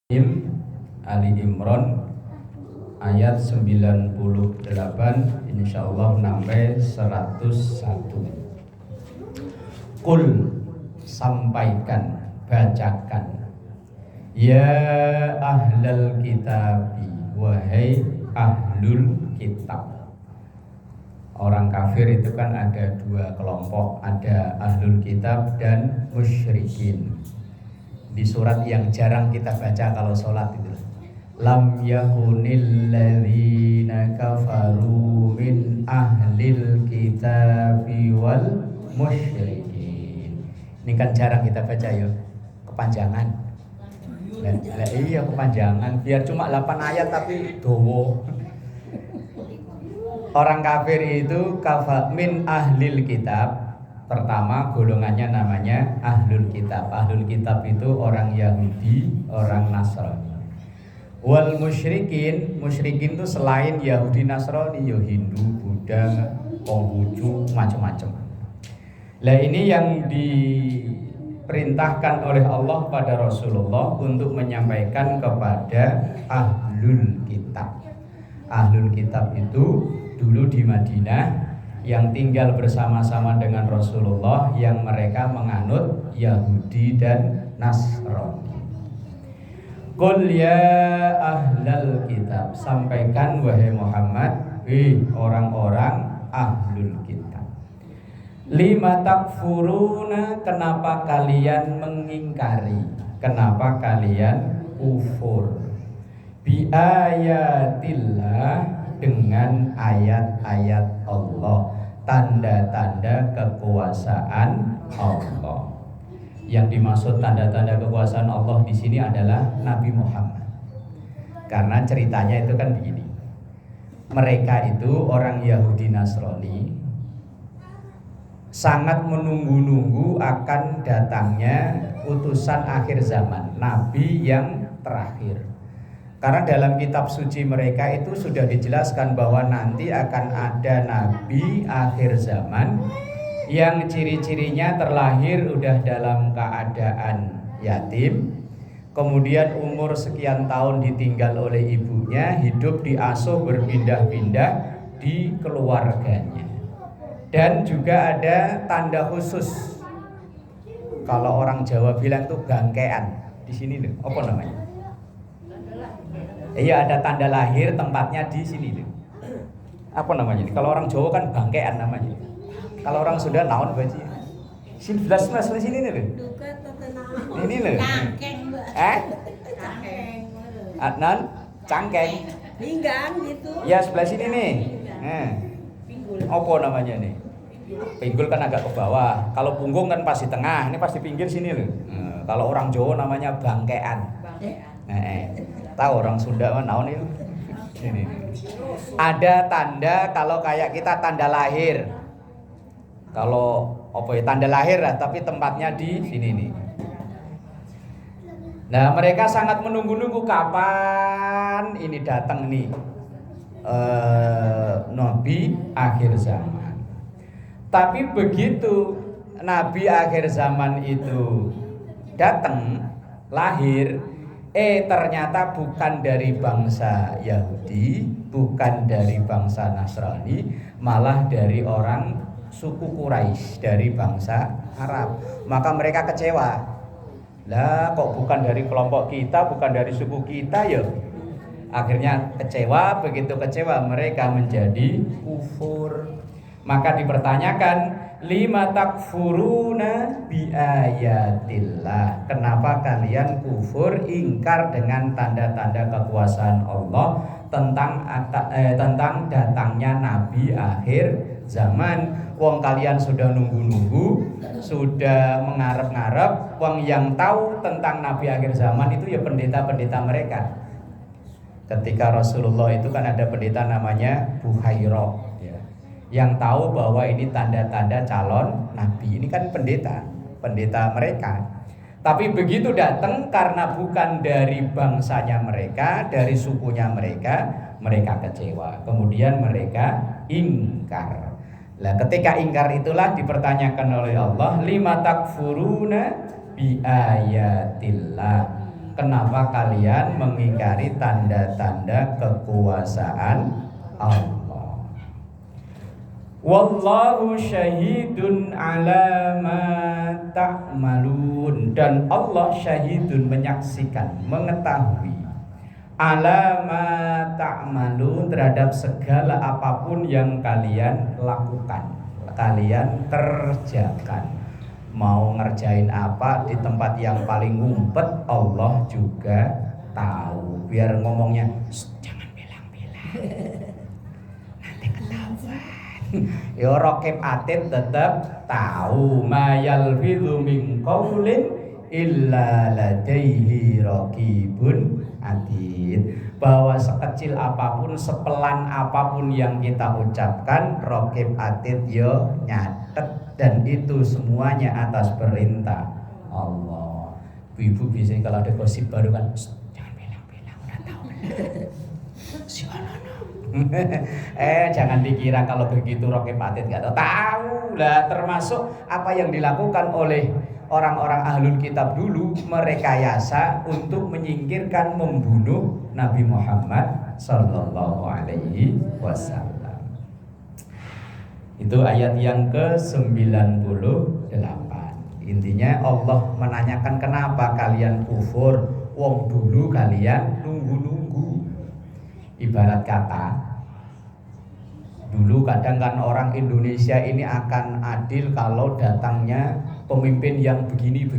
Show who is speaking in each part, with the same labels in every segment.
Speaker 1: Ali Imran ayat 98 insyaallah sampai 101. Qul, sampaikan, bacakan, ya ahlal kitabi, wahai ahlul kitab. Orang kafir itu kan ada dua kelompok, ada ahlul kitab dan musyrikin. Di surat yang jarang kita baca kalau sholat itu, lam yakunil ladzina kafaru min ahlil kitabi wal musyrikin. Ini kan jarang kita baca ya, kepanjangan. Iya kepanjangan, biar cuma 8 ayat tapi dowo. Orang kafir itu min ahlil kitab. Pertama golongannya namanya ahlul kitab. Ahlul kitab itu orang Yahudi, orang Nasrani. Wal musyrikin, musyrikin itu selain Yahudi Nasrani, ya Hindu, Buddha, Konghucu, macam-macam. Lah ini yang diperintahkan oleh Allah pada Rasulullah untuk menyampaikan kepada ahlul kitab. Ahlul kitab itu dulu di Madinah yang tinggal bersama-sama dengan Rasulullah, yang mereka menganut Yahudi dan Nasrani. Qul ya ahlal kitab, sampaikan wahai Muhammad, orang-orang ahlul kitab. Lima takfuruna, kenapa kalian mengingkari, kenapa kalian kufur bi ayatillah, dengan ayat-ayat Allah, tanda-tanda kekuasaan Allah. Yang dimaksud tanda-tanda kekuasaan Allah di sini adalah Nabi Muhammad. Karena ceritanya itu kan begini. Mereka itu orang Yahudi Nasrani sangat menunggu-nunggu akan datangnya utusan akhir zaman, Nabi yang terakhir. Karena dalam kitab suci mereka itu sudah dijelaskan bahwa nanti akan ada nabi akhir zaman yang ciri-cirinya terlahir udah dalam keadaan yatim, kemudian umur sekian tahun ditinggal oleh ibunya, hidup diasuh berpindah-pindah di keluarganya. Dan juga ada tanda khusus. Kalau orang Jawa bilang itu bangkean. Di sini loh, apa namanya? Iya, ada tanda lahir, tempatnya di sini loh. Apa namanya? Kalau orang Jawa kan bangkean namanya. Kalau orang Sunda naon baji? Sini belas mas di sini loh. Ini loh.
Speaker 2: Cangkeng, Mbak. Cangkeng.
Speaker 1: Adnan, cangkeng.
Speaker 2: Pinggang gitu.
Speaker 1: Ya sebelah sini nih.
Speaker 2: Pinggul.
Speaker 1: Apa namanya nih? Pinggul kan agak ke bawah. Kalau punggung kan pas di tengah. Ini pas di pinggir sini loh. Kalau orang Jawa namanya bangkean. Tahu orang Sunda mah naon itu? Ini. Ada tanda kalau kayak kita tanda lahir. Kalau apa ya tanda lahir lah, tapi tempatnya di sini nih. Nah, mereka sangat menunggu-nunggu kapan ini datang nih Nabi akhir zaman. Tapi begitu Nabi akhir zaman itu datang, lahir, ternyata bukan dari bangsa Yahudi, bukan dari bangsa Nasrani, malah dari orang suku Quraisy, dari bangsa Arab. Maka mereka kecewa. Lah kok bukan dari kelompok kita, bukan dari suku kita ya? Akhirnya kecewa, begitu kecewa mereka menjadi kufur. Maka dipertanyakan, lima takfuruna bi ayatillah, kenapa kalian kufur, ingkar dengan tanda-tanda kekuasaan Allah tentang datangnya nabi akhir zaman. Wong kalian sudah nunggu-nunggu, sudah mengarep-ngarep. Wong yang tahu tentang nabi akhir zaman itu ya pendeta-pendeta mereka. Ketika Rasulullah itu kan ada pendeta namanya Buhairah, yang tahu bahwa ini tanda-tanda calon nabi. Ini kan pendeta mereka. Tapi begitu datang, karena bukan dari bangsanya mereka, dari sukunya mereka, mereka kecewa. Kemudian mereka ingkar. Lah ketika ingkar itulah dipertanyakan oleh Allah, lima takfuruna bi ayatillah, kenapa kalian mengingkari tanda-tanda kekuasaan Allah? Wallahu syahidun ala ma ta'malun, dan Allah syahidun menyaksikan, mengetahui ala ma ta'malun terhadap segala apapun yang kalian lakukan, kalian kerjakan. Mau ngerjain apa di tempat yang paling ngumpet, Allah juga tahu. Biar ngomongnya jangan bilang-bilang, nanti ketahuan. Ya Raqib Atid tetap tahu. Ma yalfidhu min qaulin illa ladaihi raqibun atid. Bahwa sekecil apapun, sepelan apapun yang kita ucapkan, Raqib Atid yo nyatet, dan itu semuanya atas perintah Allah. Ibu biasanya kalau ada gosip baru kan, jangan bilang-bilang, udah tahu. Si Anono. Jangan dikira kalau begitu Raqib Atid nggak tahu lah. Termasuk apa yang dilakukan oleh orang-orang ahlul kitab dulu, merekayasa untuk menyingkirkan, membunuh Nabi Muhammad sallallahu alaihi wasallam. Itu ayat yang ke-98. Intinya Allah menanyakan kenapa kalian kufur, wong dulu kalian nunggu-nunggu. Ibarat kata, dulu kadang kan orang Indonesia ini akan adil kalau datangnya pemimpin yang begini.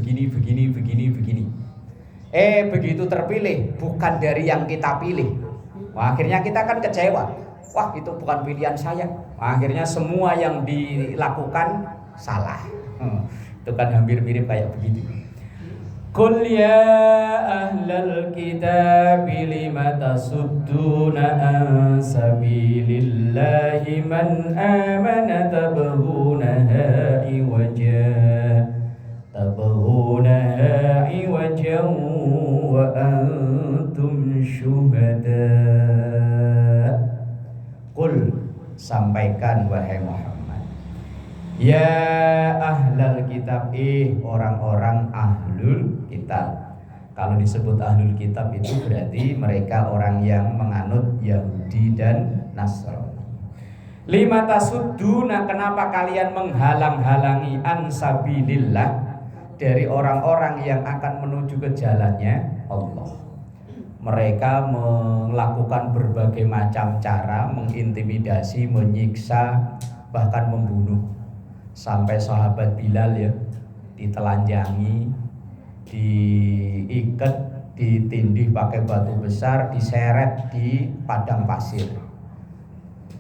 Speaker 1: Begitu terpilih bukan dari yang kita pilih. Wah, akhirnya kita kan kecewa. Wah, itu bukan pilihan saya. Akhirnya semua yang dilakukan salah. Itu kan hampir mirip kayak begitu. Qul ya ahlal kitab lima tasudduna an sabilillahi man amana tabghunaha iwaja wa antum syuhada. Qul, sampaikan wahai Muhammad, ya ahlal kitab, orang-orang ahlul kitab. Kalau disebut ahlul kitab itu berarti mereka orang yang menganut Yahudi dan Nasrani. Lima tasudduna, kenapa kalian menghalang-halangi ansabilillah, dari orang-orang yang akan menuju ke jalannya Allah. Mereka melakukan berbagai macam cara, mengintimidasi, menyiksa, bahkan membunuh. Sampai sahabat Bilal ya ditelanjangi, diikat, ditindih pakai batu besar, diseret di padang pasir.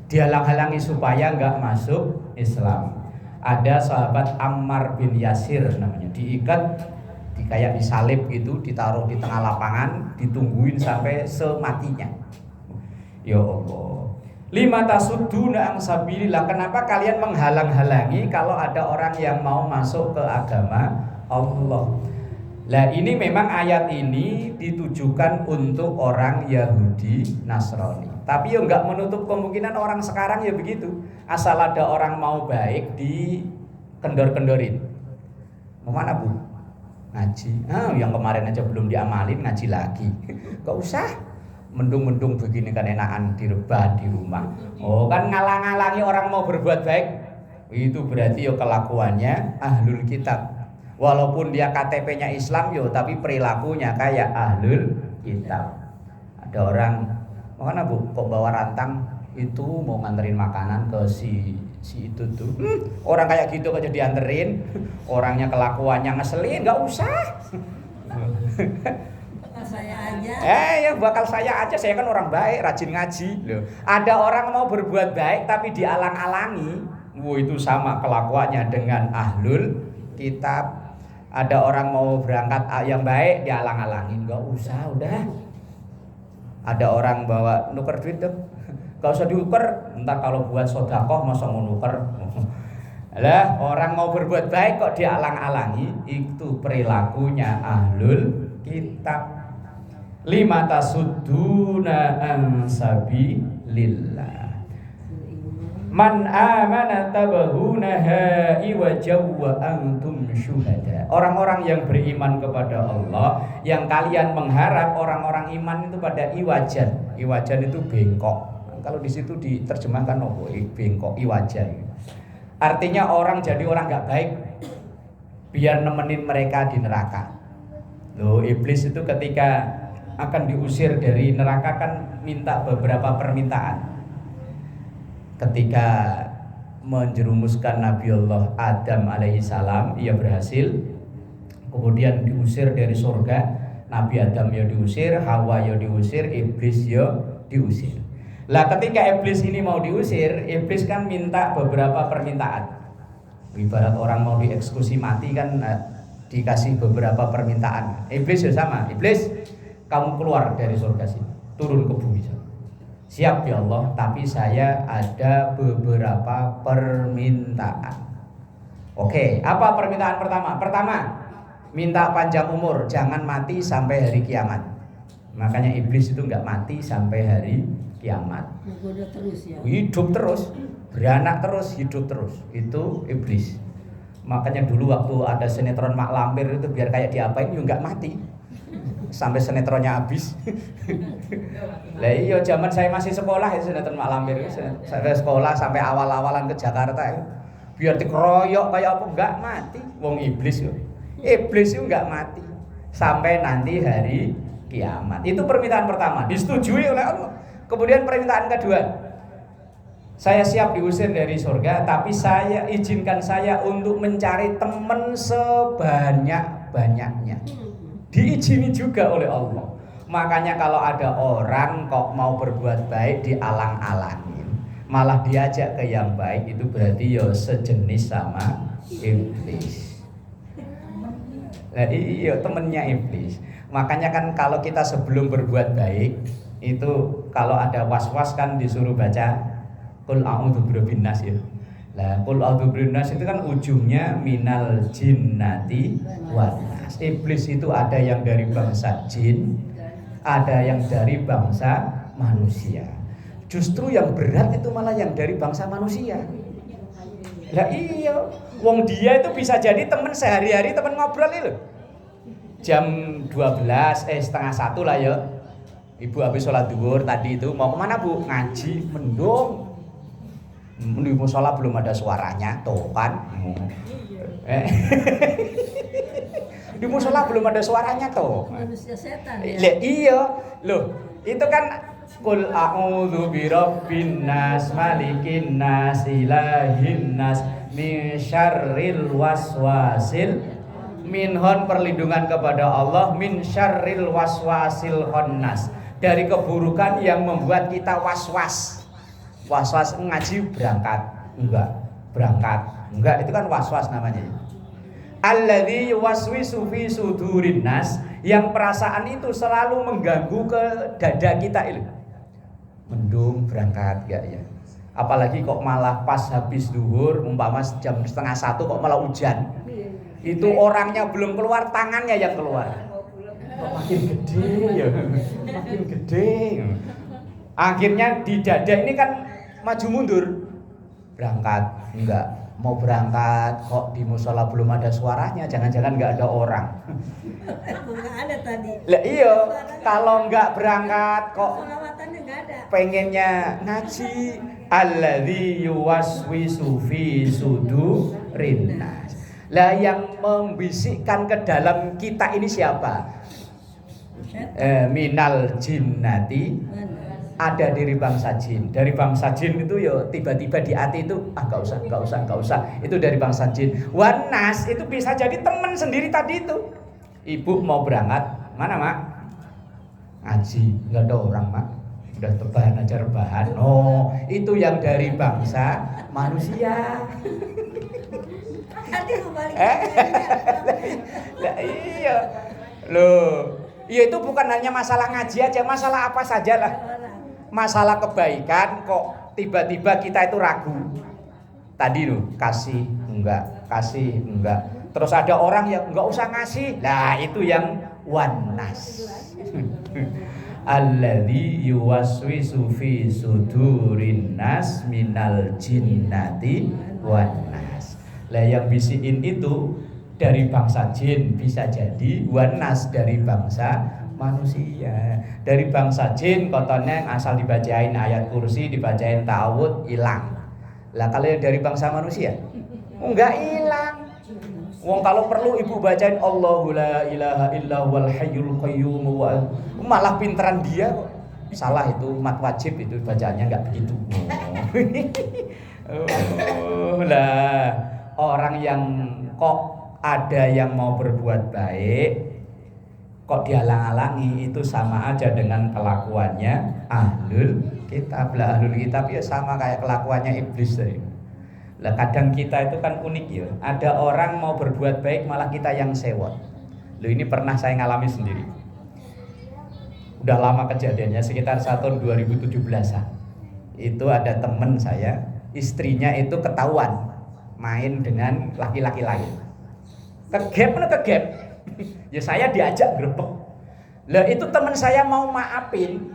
Speaker 1: Dihalang-halangi supaya enggak masuk Islam. Ada sahabat Ammar bin Yasir namanya, diikat, kayak disalib gitu, ditaruh di tengah lapangan, ditungguin sampai sematinya. Ya Allah. Lima tasudduna an sabilillah, kenapa kalian menghalang-halangi kalau ada orang yang mau masuk ke agama Allah? Lah ini memang ayat ini ditujukan untuk orang Yahudi Nasrani. Tapi ya enggak menutup kemungkinan orang sekarang ya begitu. Asal ada orang mau baik dikendor-kendorin. Mau mana Bu? Ngaji. Yang kemarin aja belum diamalin, ngaji lagi. Gak usah. Mendung-mendung begini kan enakan direbahan di rumah. Oh kan ngalang-ngalangi orang mau berbuat baik. Itu berarti ya kelakuannya ahlul kitab. Walaupun dia KTP-nya Islam yo, tapi perilakunya kayak ahlul kitab. Ada orang, mana Bu, kok bawa rantang itu mau nganterin makanan ke si itu tuh. Orang kayak gitu aja dianterin, orangnya kelakuannya ngeselin, nggak usah.
Speaker 2: Bakal saya aja.
Speaker 1: Ya bakal saya aja, saya kan orang baik, rajin ngaji. Loh, ada orang mau berbuat baik tapi dialang-alangi. Itu sama kelakuannya dengan ahlul kitab. Ada orang mau berangkat yang baik dialang-alangin, nggak usah, udah. Ada orang bawa nuker duit dong, nggak usah diuker, ntar kalau buat sodakoh masa mau nuker. Lah orang mau berbuat baik kok dialang-alangi, itu perilakunya ahlul kitab. Lima tasudduna an sabilillah. Man amana tabahunaha iwajaw wa antum syuhada. Orang-orang yang beriman kepada Allah, yang kalian mengharap orang-orang iman itu pada iwajan. Iwajan itu bengkok. Kalau di situ diterjemahkan bengkok, iwajan. Artinya orang jadi orang nggak baik, biar nemenin mereka di neraka. Loh, iblis itu ketika akan diusir dari neraka kan minta beberapa permintaan. Ketika menjerumuskan Nabi Allah Adam alaihissalam, ia berhasil. Kemudian diusir dari surga, Nabi Adam ya diusir, Hawa ya diusir, iblis ya diusir. Lah ketika iblis ini mau diusir, iblis kan minta beberapa permintaan. Ibarat orang mau dieksekusi mati kan dikasih beberapa permintaan. Iblis ya sama, iblis kamu keluar dari surga sini, turun ke bumi. Siap ya Allah, tapi saya ada beberapa permintaan. Oke, apa permintaan pertama? Pertama, minta panjang umur, jangan mati sampai hari kiamat. Makanya iblis itu nggak mati sampai hari kiamat.
Speaker 2: Menggoda terus ya.
Speaker 1: Hidup terus, beranak terus, hidup terus. Itu iblis. Makanya dulu waktu ada sinetron Mak Lampir itu biar kayak diapain ya nggak mati. Sampai sinetronnya habis. Lah iya zaman saya masih sekolah ya sinetron Mak Lampir. Saya sekolah sampai awal-awalan ke Jakarta ya. Biar dikeroyok kayak apa enggak mati. Wong iblis yo. Iblis itu enggak mati sampai nanti hari kiamat. Itu permintaan pertama, disetujui oleh Allah. Kemudian permintaan kedua, saya siap diusir dari surga, tapi saya izinkan saya untuk mencari teman sebanyak-banyaknya. Diizini juga oleh Allah. Makanya kalau ada orang kok mau berbuat baik dialang-alangin, malah diajak ke yang baik, itu berarti ya sejenis sama iblis. Nah, iya temennya iblis. Makanya kan kalau kita sebelum berbuat baik itu kalau ada was-was kan disuruh baca Qul a'udzu birabbin nas ya. Lah Qul a'udzu birabbin nas itu kan ujungnya minal jinnati wan nas. Iblis itu ada yang dari bangsa jin, ada yang dari bangsa manusia. Justru yang berat itu malah yang dari bangsa manusia. Lah iya, wong dia itu bisa jadi teman sehari-hari, teman ngobrol itu. Jam 12, setengah 1 lah ya. Ibu habis sholat duhur tadi itu mau kemana bu? Ngaji, mendung. Di musola belum ada suaranya, tuh kan. Di musola belum ada suaranya tuh.
Speaker 2: Manusia setan ya.
Speaker 1: Iya, loh itu kan Qul a'udzu birabbin nas malikin nas ilahin nas min syarril waswasil minhon, perlindungan kepada Allah, min syarril waswasil khannas, dari keburukan yang membuat kita was-was. Was-was ngaji berangkat enggak itu kan was-was namanya. Alladzi yuwaswisu fi sudurin nas, yang perasaan itu selalu mengganggu ke dada kita itu. Mendung berangkat enggak ya? Apalagi kok malah pas habis duhur umpama jam setengah 1 kok malah hujan. Itu orangnya belum keluar, tangannya yang keluar. Kok makin gede ya, makin gede. Akhirnya di dada ini kan maju mundur. Berangkat enggak, mau berangkat kok di musola belum ada suaranya, jangan-jangan enggak ada orang.
Speaker 2: Enggak ada tadi.
Speaker 1: Lah iya, kalau enggak berangkat kok
Speaker 2: Selawatannya enggak ada.
Speaker 1: pengennya ngaji. Alladzi yuwaswisu fi sudurin nas. Lah yang membisikkan ke dalam kita ini siapa? Minal jinnati, ada dari bangsa jin. Dari bangsa jin itu ya tiba-tiba di hati itu enggak usah. Itu dari bangsa jin. Wanas itu bisa jadi teman sendiri tadi itu. Ibu mau berangkat, mana mak? Ngaji, enggak ada orang mak. Udah rebahan aja rebahan. Oh, itu yang dari bangsa manusia.
Speaker 2: Nanti kembali.
Speaker 1: Lah iya. Loh, iya itu bukan hanya masalah ngaji aja, masalah apa saja lah. Masalah kebaikan kok tiba-tiba kita itu ragu. Tadi loh, kasih enggak. Terus ada orang yang enggak usah ngasih. Nah, itu yang wanas. alladzi yuwaswisu fi sudurin nas minal jinnati wan nas. Lah yang bisikin itu dari bangsa jin bisa jadi, wan nas dari bangsa manusia. Dari bangsa jin kotonya asal dibacain ayat kursi, dibacain ta'awud, hilang. Lah kalau yang dari bangsa manusia enggak hilang. Wong kalau perlu ibu bacain Allahu la ilaha illa wal hayyul qayyum malah pinteran dia kok. Salah itu mat wajib itu bacaannya enggak begitu. Oh lah orang yang kok ada yang mau berbuat baik kok dihalang-halangi, itu sama aja dengan kelakuannya ahlul kitab. Lah ahlul kitab ya sama kayak kelakuannya iblis tadi. Lah kadang kita itu kan unik ya. Ada orang mau berbuat baik malah kita yang sewot. Loh ini pernah saya ngalami sendiri. Udah lama kejadiannya, sekitar tahun 2017-an. Itu ada temen saya, istrinya itu ketahuan main dengan laki-laki lain. Kegep. Ya saya diajak grebek. Lah itu teman saya mau maafin.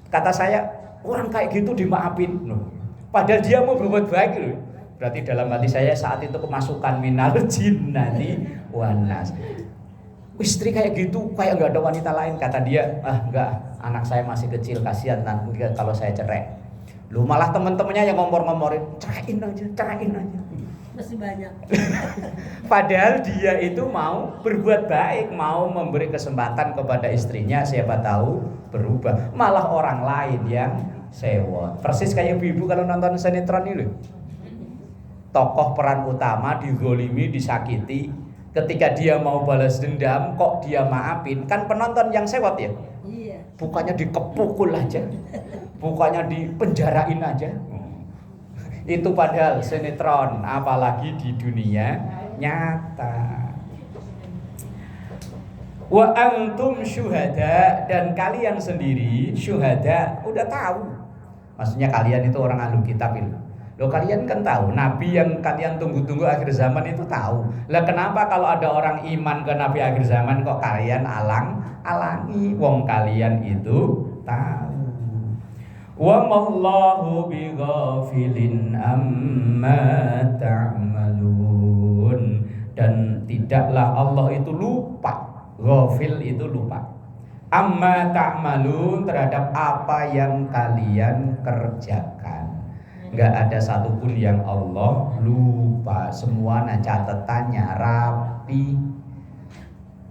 Speaker 1: Kata saya, orang kayak gitu dimaafin. Loh. Padahal dia mau berbuat baik loh. Berarti dalam hati saya saat itu kemasukan minal jinnati wan nas. Istri kayak gitu, kayak enggak ada wanita lain. Kata dia, enggak, anak saya masih kecil, kasihan nanti kalau saya cerai. Lu malah teman-temannya yang ngomor-ngomorin, ceraiin aja.
Speaker 2: Masih banyak.
Speaker 1: Padahal dia itu mau berbuat baik, mau memberi kesempatan kepada istrinya, siapa tahu berubah. Malah orang lain yang sewot. Persis kayak ibu-ibu kalau nonton sinetron ini loh. Tokoh peran utama digolimi, disakiti. Ketika dia mau balas dendam, kok dia maafin? Kan penonton yang sewot ya.
Speaker 2: Iya.
Speaker 1: Bukannya dikepukul aja, bukannya dipenjarain aja. Itu padahal sinetron, apalagi di dunia nyata. Wa antum syuhada, dan kalian sendiri syuhada, udah tahu. Maksudnya kalian itu orang ahlu kitab itu. Loh kalian kan tahu, Nabi yang kalian tunggu-tunggu akhir zaman itu tahu. Lah kenapa kalau ada orang iman ke Nabi akhir zaman kok kalian alangi? Wong kalian itu tahu. Wa mallahu bighafilin amma ta'malun, dan tidaklah Allah itu lupa. Ghafil itu lupa. Amma ta'malun, terhadap apa yang kalian kerjakan. Enggak ada satupun yang Allah lupa. Semua catatannya rapi.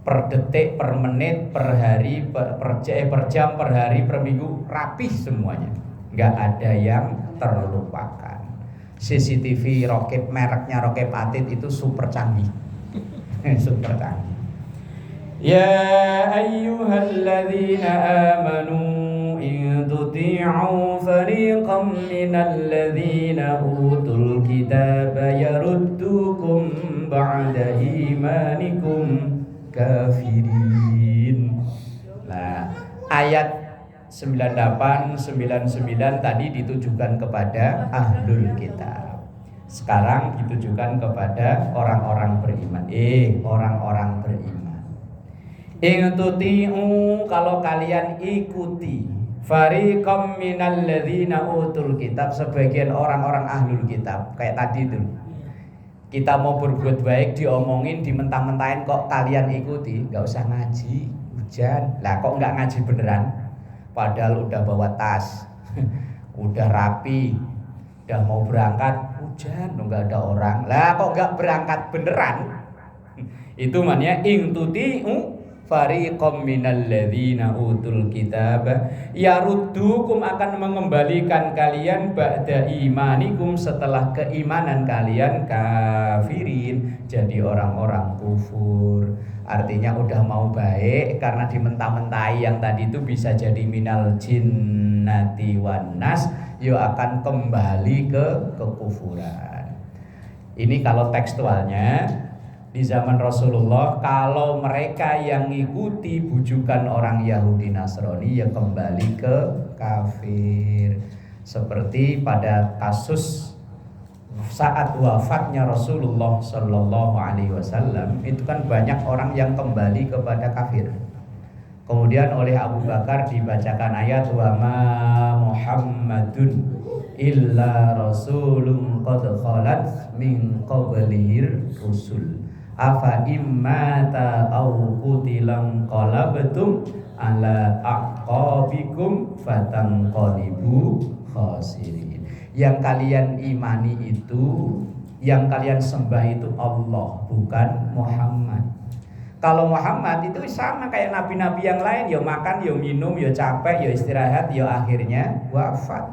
Speaker 1: Per detik, per menit, per hari, per jam, per hari, per minggu, rapi semuanya. Enggak ada yang terlupakan. CCTV Rokib, mereknya Rokib Atid itu super canggih. Super canggih. Ya ayyuhalladzina amanu in tuti'u fariqam minal ladzina utul kitaba yaruddukum ba'da imanikum kafirin. Nah, ayat 98, 99 tadi ditujukan kepada ahlul kitab. Sekarang ditujukan kepada orang-orang beriman. Orang-orang beriman. In tuti'u, kalau kalian ikuti fariqam minal ladzina utul kitab, sebagian orang-orang ahlul kitab. Kayak tadi itu, kita mau berbuat baik diomongin, dimentah-mentahin, kok kalian ikuti, nggak usah ngaji, hujan. Lah kok nggak ngaji beneran? Padahal udah bawa tas, udah rapi, udah mau berangkat, hujan, nggak ada orang. Lah kok nggak berangkat beneran? Itu maknanya in tuti'u fariqam minal ladzina utul kitab yaruddukum, akan mengembalikan kalian ba'da imanikum, setelah keimanan kalian kafirin, jadi orang-orang kufur. Artinya udah mau baik, karena dimentah-mentahi yang tadi itu bisa jadi minal jinnati wan nas, yo akan kembali ke kekufuran. Ini kalau tekstualnya. Di zaman Rasulullah, kalau mereka yang ngikuti bujukan orang Yahudi Nasrani, ya kembali ke kafir. Seperti pada kasus saat wafatnya Rasulullah Shallallahu Alaihi Wasallam, itu kan banyak orang yang kembali kepada kafir. Kemudian oleh Abu Bakar dibacakan ayat wa ma Muhammadun illa rasulun qad khalat min qablihir rusul afa immata aw qutilan qalabtum ala aqabikum fatanqalibu khasirin. Yang kalian imani itu, yang kalian sembah itu Allah, bukan Muhammad. Kalau Muhammad itu sama kayak nabi-nabi yang lain, ya makan, ya minum, ya capek, ya istirahat, ya akhirnya wafat.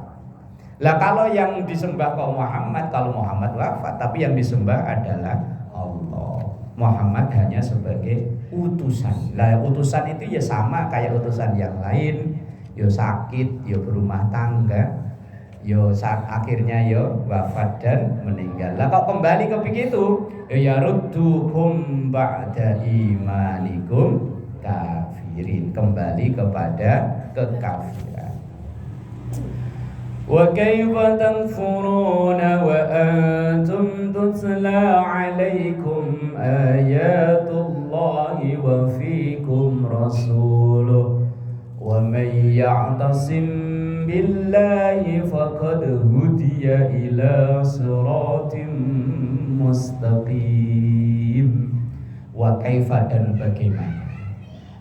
Speaker 1: Lah kalau yang disembah kok Muhammad, kalau Muhammad wafat, tapi yang disembah adalah Allah. Muhammad hanya sebagai utusan. Lah utusan itu ya sama kayak utusan yang lain, ya sakit, ya berumah tangga, yo saat akhirnya yo wafat dan meninggal. Lah kok kembali ke begitu? Ya rudduhum ba'da imanikum kafirin, kembali kepada kekafiran. Wa kaifa tanfuruna wa antum tutla 'alaikum ayatullahi wa fiikum rasuluh wa may ya'tasim billahi faqad hudiya ila siratim mustaqim. Wa kaifa, dan bagaimana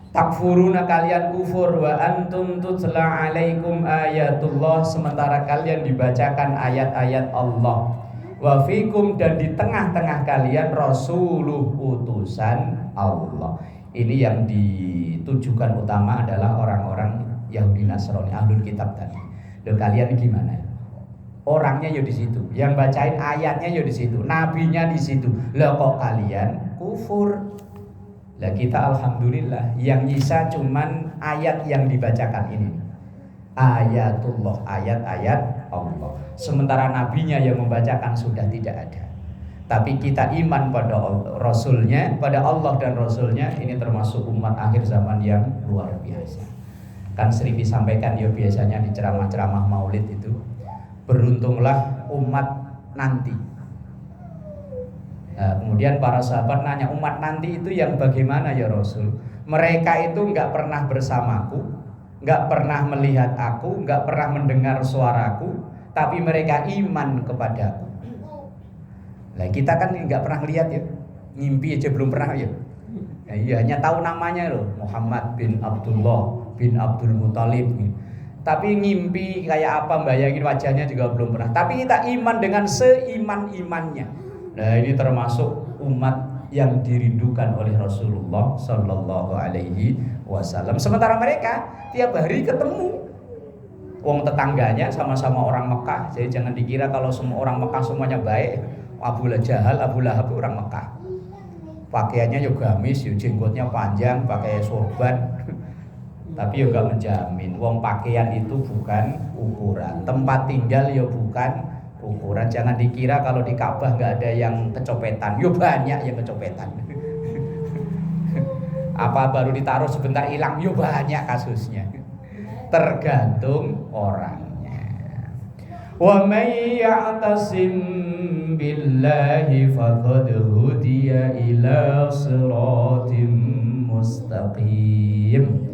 Speaker 1: takfuruna, kalian kufur, wa antum tutla alaikum ayatullah, sementara kalian dibacakan ayat-ayat Allah, wa fikum, dan di tengah-tengah kalian rasuluh, utusan Allah. Ini yang ditujukan utama adalah orang-orang Yahudi Nasrani, ahlul kitab tadi. Loh kalian gimana? Orangnya ya di situ, yang bacain ayatnya ya di situ, nabinya di situ. Lah kok kalian kufur? Lah kita alhamdulillah yang nyisa cuman ayat yang dibacakan ini. Ayatullah, ayat-ayat Allah. Sementara nabinya yang membacakan sudah tidak ada. Tapi kita iman pada Rasulnya, pada Allah dan Rasulnya. Ini termasuk umat akhir zaman yang luar biasa. Kan sering disampaikan ya biasanya di ceramah-ceramah maulid itu, beruntunglah umat nanti. Nah, kemudian para sahabat nanya, umat nanti itu yang bagaimana ya Rasul? Mereka itu nggak pernah bersamaku, nggak pernah melihat aku, nggak pernah mendengar suaraku, tapi mereka iman kepadaku. Nah kita kan nggak pernah lihat ya, ngimpi aja belum pernah ya. Nah, iya, hanya tahu namanya loh, Muhammad bin Abdullah bin Abdul Muthalib. Tapi ngimpi kayak apa, bayangin wajahnya juga belum pernah. Tapi kita iman dengan seiman-imannya. Nah ini termasuk umat yang dirindukan oleh Rasulullah Sallallahu Alaihi Wasallam. Sementara mereka tiap hari ketemu. Wong tetangganya sama-sama orang Mekah. Jadi jangan dikira kalau semua orang Mekah semuanya baik. Abu Jahal, Abu Lahab orang Mekah. Pakaiannya juga gamis, jenggotnya panjang, pakai sorban. Tapi juga menjamin, wong pakaian itu bukan ukuran, tempat tinggal ya bukan ukuran. Jangan dikira kalau di Ka'bah nggak ada yang kecopetan, yo banyak yang kecopetan. Apa baru ditaruh sebentar hilang, yo banyak kasusnya. Tergantung orangnya. Wa may ya'tasim billahi faqad hudiya ila siratim mustaqim.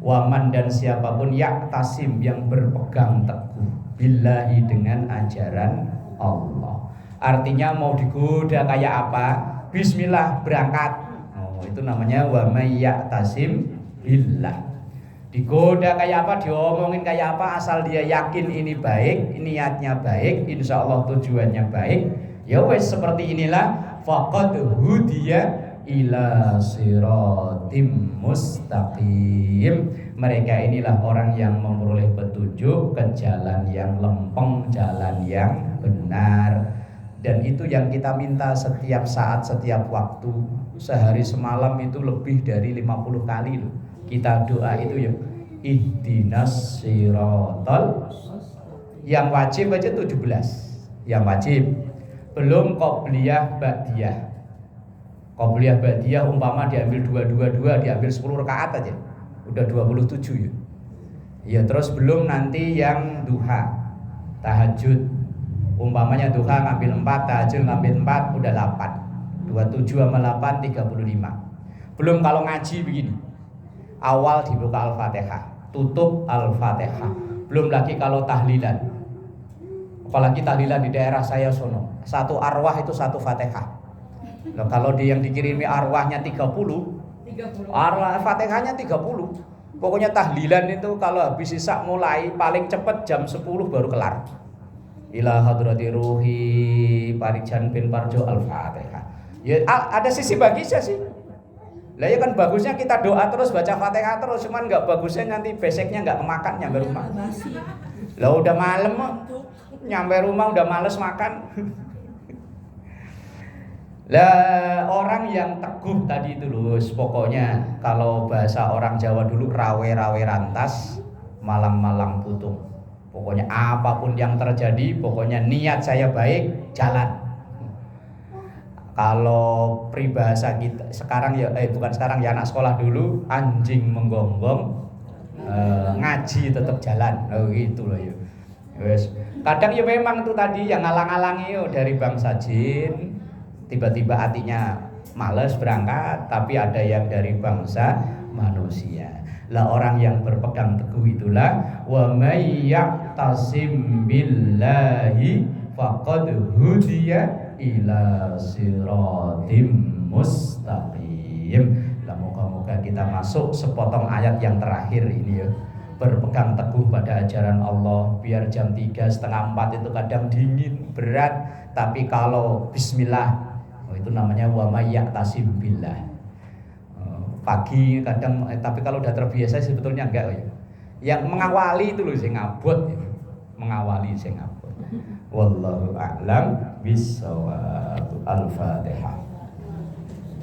Speaker 1: Waman, dan siapapun yaktasim, yang berpegang teguh billahi, dengan ajaran Allah. Artinya mau digoda kayak apa, bismillah berangkat. Oh, itu namanya wa may yaktasim billah. Digoda kayak apa, diomongin kayak apa, asal dia yakin ini baik, niatnya baik, insya Allah tujuannya baik, ya wes seperti inilah, faqad hudiya ila siratim mustaqim. Mereka inilah orang yang memperoleh petunjuk ke jalan yang lempeng, jalan yang benar. Dan itu yang kita minta setiap saat, setiap waktu. Sehari semalam itu lebih dari 50 kali loh kita doa itu ya, ihdinas siratal. Yang wajib aja 17, yang wajib, belum qobliyah ba'diyah. Qobliyah ba'diyah umpama diambil 2 diambil 10 rakaat aja udah 27 ya. Ya terus belum nanti yang duha, tahajud. Umpamanya duha ngambil 4, tahajud ngambil 4, udah 8. 27 sama 8 35. Belum kalau ngaji begini. awal dibuka Al-Fatihah, tutup Al-Fatihah. Belum lagi kalau tahlilan. Apalagi tahlilan di daerah saya sono. Satu arwah itu satu Fatihah. Nah, kalau yang dikirimi arwahnya 30, arwah Fatihahnya 30. Pokoknya tahlilan itu kalau habis isak mulai paling cepat jam 10 baru kelar. Ila hadrati ruhi Parijan bin Parjo Al-Fatihah. Ya ada sisi bagusnya sih. Lah ya kan bagusnya kita doa terus baca Fatihah terus, cuman nggak bagusnya nanti beseknya nggak kemakan nyampe rumah. Lah udah malam nyampe rumah udah males makan. Lah orang yang teguh tadi itu loh, pokoknya kalau bahasa orang Jawa dulu rawe-rawe rantas, malang-malang putung. Pokoknya apapun yang terjadi, pokoknya niat saya baik, jalan. Kalau peribahasa kita sekarang ya, bukan sekarang ya, anak sekolah dulu, anjing menggonggong, ngaji tetap jalan. Oh gitu loh ya. Wes. Kadang ya memang itu tadi yang ngalang-alangi yo dari bangsa jin, tiba-tiba hatinya males berangkat, tapi ada yang dari bangsa manusia. Lah orang yang berpegang teguh itulah wa may ya'tasim billahi faqad hudiya ila siratim mustaqim. Lah moga-moga kita masuk sepotong ayat yang terakhir ini ya. Berpegang teguh pada ajaran Allah, biar jam 3:30 itu kadang dingin, berat, tapi kalau bismillah, itu namanya wa may ya'tasim billah. Pagi kadang, tapi kalau udah terbiasa sebetulnya enggak ya. Yang mengawali itu loh sing ngabot gitu. Mengawali sing ngabot. Wallahu a'lam bishawab. Al-Fatihah.